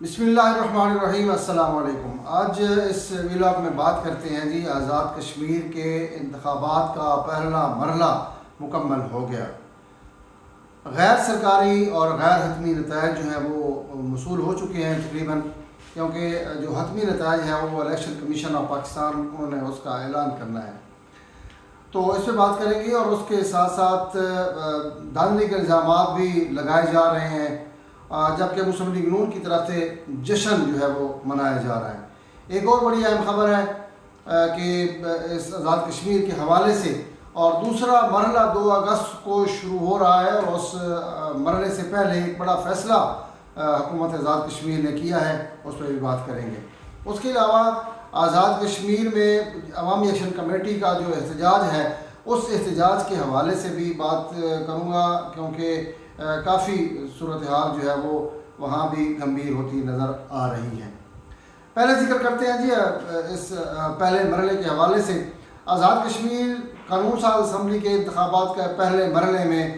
بسم اللہ الرحمن الرحیم۔ السلام علیکم۔ آج اس ویلاگ میں بات کرتے ہیں جی آزاد کشمیر کے انتخابات کا پہلا مرحلہ مکمل ہو گیا۔ غیر سرکاری اور غیر حتمی نتائج جو ہیں وہ موصول ہو چکے ہیں تقریباً، کیونکہ جو حتمی نتائج ہیں وہ الیکشن کمیشن آف پاکستان انہوں نے اس کا اعلان کرنا ہے، تو اس پہ بات کریں گے۔ اور اس کے ساتھ ساتھ دھاندلی کے الزامات بھی لگائے جا رہے ہیں، جبکہ مسلم لیگ نون کی طرف سے جشن جو ہے وہ منایا جا رہا ہے۔ ایک اور بڑی اہم خبر ہے کہ اس آزاد کشمیر کے حوالے سے، اور دوسرا مرحلہ 2 اگست کو شروع ہو رہا ہے، اور اس مرحلے سے پہلے ایک بڑا فیصلہ حکومت آزاد کشمیر نے کیا ہے، اس پہ بھی بات کریں گے۔ اس کے علاوہ آزاد کشمیر میں عوامی ایکشن کمیٹی کا جو احتجاج ہے، اس احتجاج کے حوالے سے بھی بات کروں گا، کیونکہ کافی صورتحال جو ہے وہ وہاں بھی گمبھیر ہوتی نظر آ رہی ہے۔ پہلے ذکر کرتے ہیں جی اس پہلے مرحلے کے حوالے سے۔ آزاد کشمیر قانون ساز اسمبلی کے انتخابات کے پہلے مرحلے میں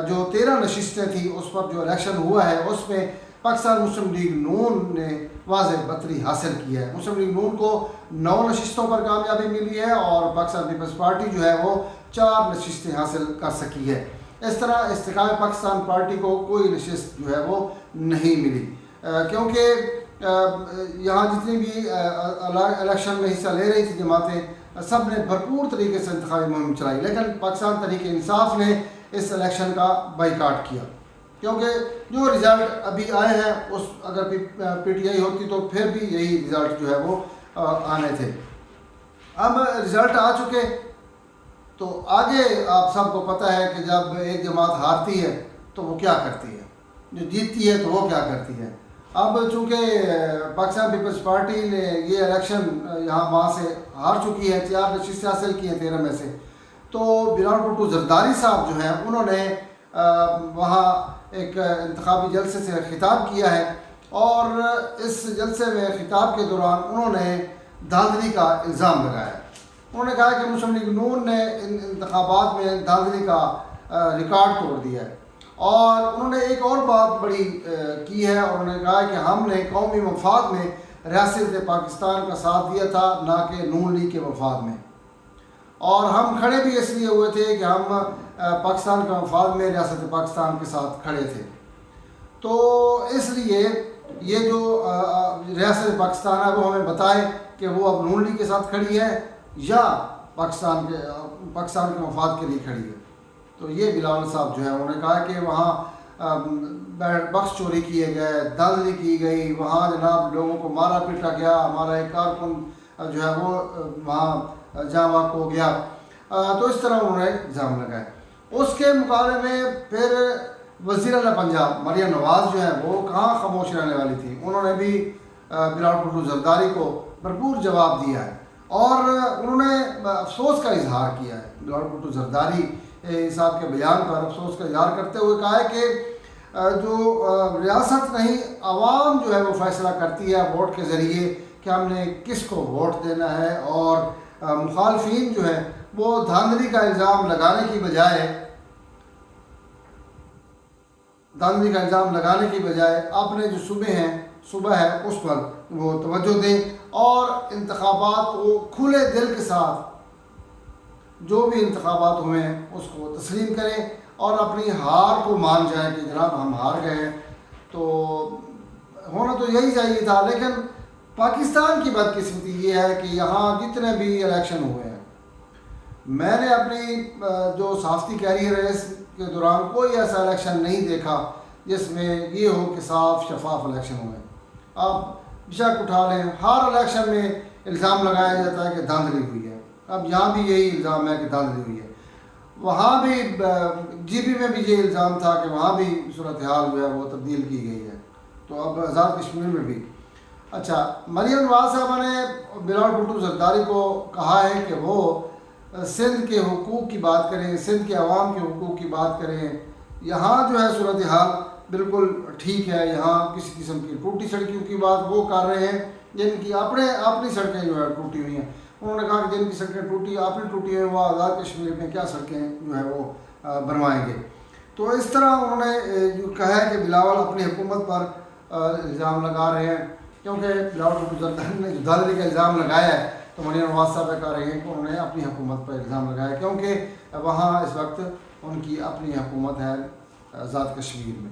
جو 13 نشستیں تھیں، اس پر جو الیکشن ہوا ہے، اس میں پاکستان مسلم لیگ نون نے واضح برتری حاصل کی ہے۔ مسلم لیگ نون کو 9 نشستوں پر کامیابی ملی ہے، اور پاکستان پیپلز پارٹی جو ہے وہ 4 نشستیں حاصل کر سکی ہے۔ اس طرح استحکام پاکستان پارٹی کو کوئی نشست جو ہے وہ نہیں ملی، کیونکہ یہاں جتنی بھی الیکشن میں حصہ لے رہی تھی جماعتیں، سب نے بھرپور طریقے سے انتخابی مہم چلائی، لیکن پاکستان تحریک انصاف نے اس الیکشن کا بائیکاٹ کیا، کیونکہ جو رزلٹ ابھی آئے ہیں اس اگر پی ٹی آئی ہوتی تو پھر بھی یہی رزلٹ جو ہے وہ آنے تھے۔ اب رزلٹ آ چکے، تو آگے آپ سب کو پتہ ہے کہ جب ایک جماعت ہارتی ہے تو وہ کیا کرتی ہے، جو جیتتی ہے تو وہ کیا کرتی ہے۔ اب چونکہ پاکستان پیپلز پارٹی نے یہ الیکشن یہاں وہاں سے ہار چکی ہے، 4 نشستیں حاصل کی ہیں 13 میں سے، تو بلال بھٹو زرداری صاحب جو ہیں انہوں نے وہاں ایک انتخابی جلسے سے خطاب کیا ہے، اور اس جلسے میں خطاب کے دوران انہوں نے دھاندلی کا الزام لگایا۔ انہوں نے کہا کہ مسلم لیگ نون نے ان انتخابات میں دھاندلی کا ریکارڈ توڑ دیا ہے، اور انہوں نے ایک اور بات بڑی کی ہے، اور انہوں نے کہا کہ ہم نے قومی مفاد میں ریاست پاکستان کا ساتھ دیا تھا، نہ کہ نون لیگ کے مفاد میں، اور ہم کھڑے بھی اس لیے ہوئے تھے کہ ہم پاکستان کے مفاد میں ریاست پاکستان کے ساتھ کھڑے تھے۔ تو اس لیے یہ جو ریاست پاکستان ہے وہ ہمیں بتائے کہ وہ اب نون لیگ کے ساتھ کھڑی ہے یا پاکستان کے مفاد کے لیے کھڑی ہے۔ تو یہ بلال صاحب جو ہے انہوں نے کہا کہ وہاں بخش چوری کیے گئے، دھاندلی کی گئی، وہاں جناب لوگوں کو مارا پیٹا گیا، ہمارا ایک کارکن جو ہے وہ وہاں جاں بحق ہو گیا، تو اس طرح انہوں نے الزام لگائے۔ اس کے مقابلے میں پھر وزیر اعلیٰ پنجاب مریم نواز جو ہے وہ کہاں خاموش رہنے والی تھی، انہوں نے بھی بلال بھٹو زرداری کو بھرپور جواب دیا ہے، اور انہوں نے افسوس کا اظہار کیا ہے۔ بلال بھٹو زرداری صاحب کے بیان پر افسوس کا اظہار کرتے ہوئے کہا ہے کہ جو ریاست نہیں، عوام جو ہے وہ فیصلہ کرتی ہے ووٹ کے ذریعے کہ ہم نے کس کو ووٹ دینا ہے، اور مخالفین جو ہے وہ دھاندلی کا الزام لگانے کی بجائے اپنے جو صوبہ ہے اس پر وہ توجہ دیں، اور انتخابات کو کھلے دل کے ساتھ جو بھی انتخابات ہوئے ہیں اس کو تسلیم کریں، اور اپنی ہار کو مان جائیں کہ جناب ہم ہار گئے ہیں۔ تو ہونا تو یہی چاہیے تھا، لیکن پاکستان کی بدقسمتی یہ ہے کہ یہاں جتنے بھی الیکشن ہوئے ہیں، میں نے اپنی جو صحافتی کیریئر ہے اس کے دوران کوئی ایسا الیکشن نہیں دیکھا جس میں یہ ہو کہ صاف شفاف الیکشن ہوئے۔ آپ شک اٹھا لیں، ہر الیکشن میں الزام لگایا جاتا ہے کہ دھاندلی ہوئی ہے، اب یہاں بھی یہی الزام ہے کہ دھاندلی ہوئی ہے۔ وہاں بھی جی بی میں بھی یہ الزام تھا کہ وہاں بھی صورتحال جو ہے وہ تبدیل کی گئی ہے، تو اب آزاد کشمیر میں بھی۔ اچھا، مریم نواز صاحبہ نے بلال بھٹو زرداری کو کہا ہے کہ وہ سندھ کے حقوق کی بات کریں، سندھ کے عوام کے حقوق کی بات کریں۔ یہاں جو ہے صورتحال بالکل ٹھیک ہے، یہاں کسی قسم کی ٹوٹی سڑکوں کی بات وہ کر رہے ہیں جن کی اپنی سڑکیں جو ہے ٹوٹی ہوئی ہیں۔ انہوں نے کہا کہ جن کی سڑکیں ٹوٹی ہیں وہ آزاد کشمیر میں کیا سڑکیں جو ہے وہ بنوائیں گے۔ تو اس طرح انہوں نے جو کہا ہے کہ بلاول اپنی حکومت پر الزام لگا رہے ہیں، کیونکہ بلاول بھٹو زرداری نے جو دھاندلی کا الزام لگایا ہے تو مریم نواز صاحب کہہ رہے ہیں کہ انہوں نے اپنی حکومت پر الزام لگایا، کیونکہ وہاں اس وقت ان کی اپنی حکومت ہے آزاد کشمیر میں۔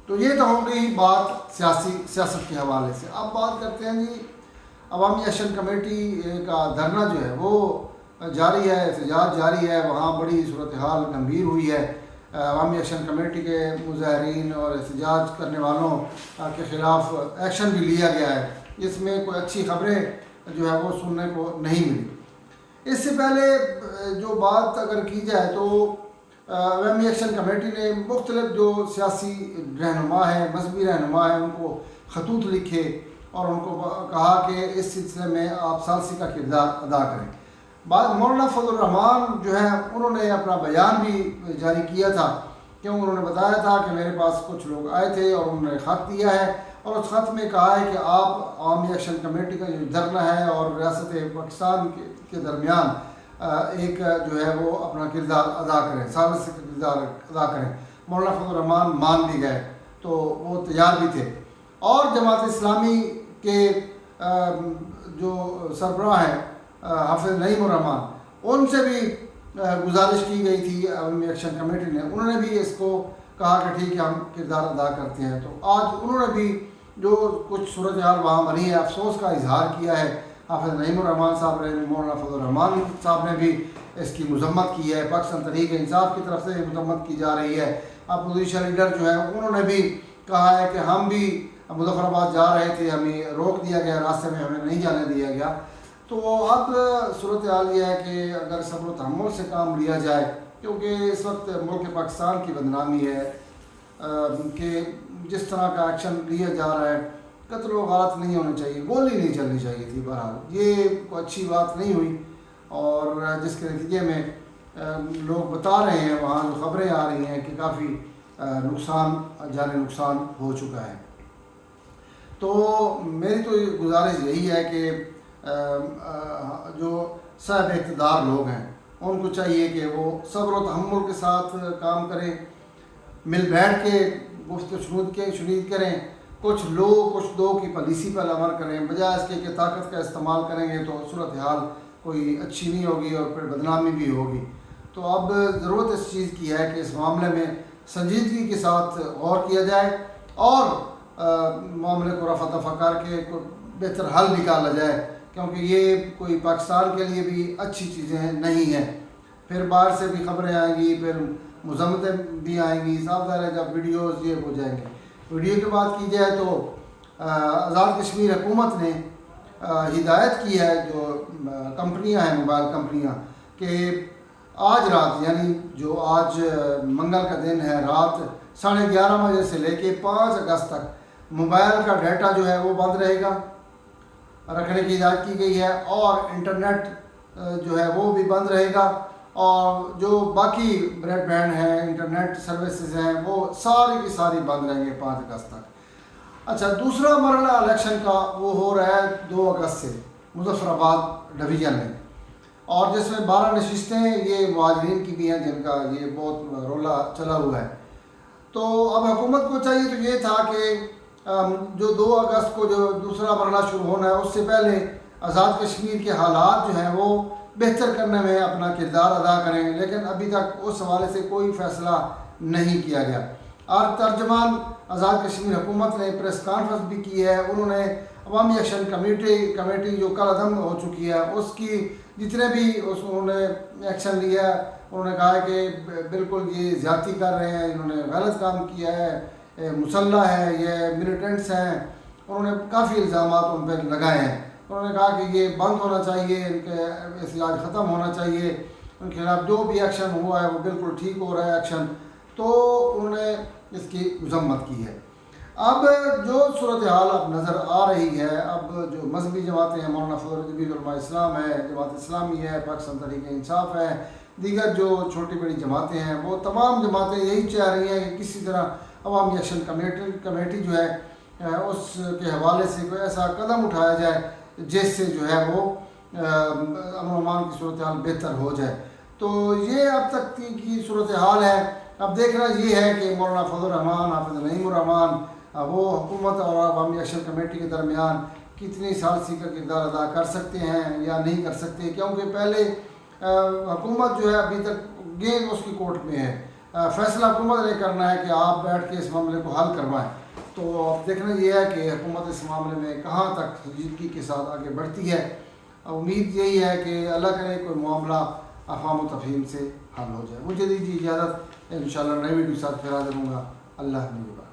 تو یہ تو ہو گئی بات سیاست کے حوالے سے۔ اب بات کرتے ہیں جی عوامی ایکشن کمیٹی کا دھرنا جو ہے وہ جاری ہے، احتجاج جاری ہے، وہاں بڑی صورتحال گمبھیر ہوئی ہے۔ عوامی ایکشن کمیٹی کے مظاہرین اور احتجاج کرنے والوں کے خلاف ایکشن بھی لیا گیا ہے، اس میں کوئی اچھی خبریں جو ہے وہ سننے کو نہیں ملی۔ اس سے پہلے جو بات اگر کی جائے تو عوامی ایکشن کمیٹی نے مختلف جو سیاسی رہنما ہیں، مذہبی رہنما ہیں، ان کو خطوط لکھے اور ان کو کہا کہ اس سلسلے میں آپ ثالثی کا کردار ادا کریں۔ بعد مولانا فضل الرحمان جو ہے انہوں نے اپنا بیان بھی جاری کیا تھا، کیوں انہوں نے بتایا تھا کہ میرے پاس کچھ لوگ آئے تھے اور انہوں نے خط دیا ہے اور اس خط میں کہا ہے کہ آپ عوامی ایکشن کمیٹی کا جو دھرنا ہے اور ریاست پاکستان کے درمیان ایک جو ہے وہ اپنا کردار ادا کریں، ثالثی کا کردار ادا کریں۔ مولانا فضل الرحمان مان بھی گئے تو وہ تیار بھی تھے، اور جماعت اسلامی کے جو سربراہ ہیں حافظ نعیم الرحمان، ان سے بھی گزارش کی گئی تھی عوامی ایکشن کمیٹی نے، انہوں نے بھی اس کو کہا کہ ٹھیک ہے ہم کردار ادا کرتے ہیں۔ تو آج انہوں نے بھی جو کچھ صورتحال وہاں بنی ہے افسوس کا اظہار کیا ہے۔ حافظ نعیم الرحمان صاحب نے، مولانا فضل الرحمان صاحب نے بھی اس کی مذمت کی ہے، پاکستان تحریک انصاف کی طرف سے مذمت کی جا رہی ہے۔ اپوزیشن لیڈر جو ہے انہوں نے بھی کہا ہے کہ ہم بھی مظفر آباد جا رہے تھے، ہمیں روک دیا گیا، راستے میں ہمیں نہیں جانے دیا گیا۔ تو اب صورتحال یہ ہے کہ اگر صبر و تحمل سے کام لیا جائے، کیونکہ اس وقت ملک پاکستان کی بدنامی ہے کہ جس طرح کا ایکشن لیا جا رہا ہے، قتل و غارت نہیں ہونے چاہیے، گولی نہیں چلنی چاہیے تھی، بہرحال یہ کوئی اچھی بات نہیں ہوئی، اور جس کے نتیجے میں لوگ بتا رہے ہیں، وہاں جو خبریں آ رہی ہیں کہ کافی نقصان، جانی نقصان ہو چکا ہے۔ تو میری تو گزارش یہی ہے کہ جو صاحب اقتدار لوگ ہیں ان کو چاہیے کہ وہ صبر و تحمل کے ساتھ کام کریں، مل بیٹھ کے گفت و شنید کریں، کچھ دو کی پالیسی پر عمل کریں، بجائے اس کے کہ طاقت کا استعمال کریں گے تو صورتحال کوئی اچھی نہیں ہوگی اور پھر بدنامی بھی ہوگی۔ تو اب ضرورت اس چیز کی ہے کہ اس معاملے میں سنجیدگی کے ساتھ غور کیا جائے اور معاملے کو رفع دفع کر کے بہتر حل نکالا جائے، کیونکہ یہ کوئی پاکستان کے لیے بھی اچھی چیزیں نہیں ہیں۔ پھر باہر سے بھی خبریں آئیں گی، پھر مذمتیں بھی آئیں گی، صاف ظاہر ہے جب ویڈیوز یہ ہو جائیں گے۔ ویڈیو کی بات کی جائے تو آزاد کشمیر حکومت نے ہدایت کی ہے جو کمپنیاں ہیں، موبائل کمپنیاں، کہ آج رات یعنی جو آج منگل کا دن ہے، رات 11:30 بجے سے لے کے 5 اگست تک موبائل کا ڈیٹا جو ہے وہ بند رہے گا، رکھنے کی ہدایت کی گئی ہے، اور انٹرنیٹ جو ہے وہ بھی بند رہے گا، اور جو باقی براڈ بینڈ ہیں، انٹرنیٹ سروسز ہیں، وہ ساری کی ساری بند رہیں گے 5 اگست تک۔ اچھا، دوسرا مرحلہ الیکشن کا وہ ہو رہا ہے 2 اگست سے مظفر آباد ڈویژن میں، اور جس میں 12 نشستیں یہ مہاجرین کی بھی ہیں جن کا یہ بہت رولا چلا ہوا ہے۔ تو اب حکومت کو چاہیے تو یہ تھا کہ جو 2 اگست کو جو دوسرا مرحلہ شروع ہونا ہے اس سے پہلے آزاد کشمیر کے حالات جو ہیں وہ بہتر کرنے میں اپنا کردار ادا کریں، لیکن ابھی تک اس حوالے سے کوئی فیصلہ نہیں کیا گیا۔ اور ترجمان آزاد کشمیر حکومت نے پریس کانفرنس بھی کی ہے، انہوں نے عوامی ایکشن کمیٹی جو کل عدم ہو چکی ہے اس کی جتنے بھی انہوں نے ایکشن لیا ہے، انہوں نے کہا ہے کہ بالکل یہ زیادتی کر رہے ہیں، انہوں نے غلط کام کیا ہے، مسلح ہے، یہ ملیٹنٹس ہیں، انہوں نے کافی الزامات ان پہ لگائے ہیں۔ انہوں نے کہا کہ یہ بند ہونا چاہیے، ان کے احتجاج ختم ہونا چاہیے، ان کے خلاف جو بھی ایکشن ہوا ہے وہ بالکل ٹھیک ہو رہا ہے ایکشن، تو انہوں نے اس کی مذمت کی ہے۔ اب جو صورتحال اب نظر آ رہی ہے، اب جو مذہبی جماعتیں ہیں، مولانا فضل الرحمان علماء اسلام ہے، جماعت اسلامی ہے، پاکستان تحریک انصاف ہے، دیگر جو چھوٹی بڑی جماعتیں ہیں، وہ تمام جماعتیں یہی چاہ رہی ہیں کہ کسی طرح عوامی ایکشن کمیٹی جو ہے اس کے حوالے سے کوئی ایسا قدم اٹھایا جائے جس سے جو ہے وہ امن و امان کی صورتحال بہتر ہو جائے۔ تو یہ اب تک کی صورتحال ہے۔ اب دیکھنا یہ ہے کہ مولانا فضل الرحمان، حافظ نعیم الرحمان، وہ حکومت اور عوامی ایکشن کمیٹی کے درمیان کتنی ثالثی کا کردار ادا کر سکتے ہیں یا نہیں کر سکتے، کیونکہ پہلے حکومت جو ہے ابھی تک گیند اس کی کورٹ میں ہے، فیصلہ حکومت نے کرنا ہے کہ آپ بیٹھ کے اس معاملے کو حل کروائیں۔ تو اب دیکھنا یہ ہے کہ حکومت اس معاملے میں کہاں تک سنجیدگی کے ساتھ آگے بڑھتی ہے۔ امید یہی ہے کہ اللہ کرے کوئی معاملہ افہام و تفہیم سے حل ہو جائے۔ مجھے دیجیے اجازت، انشاءاللہ نئی ویڈیو کے ساتھ پھر حاضر ہوں گا۔ اللہ نگہبان۔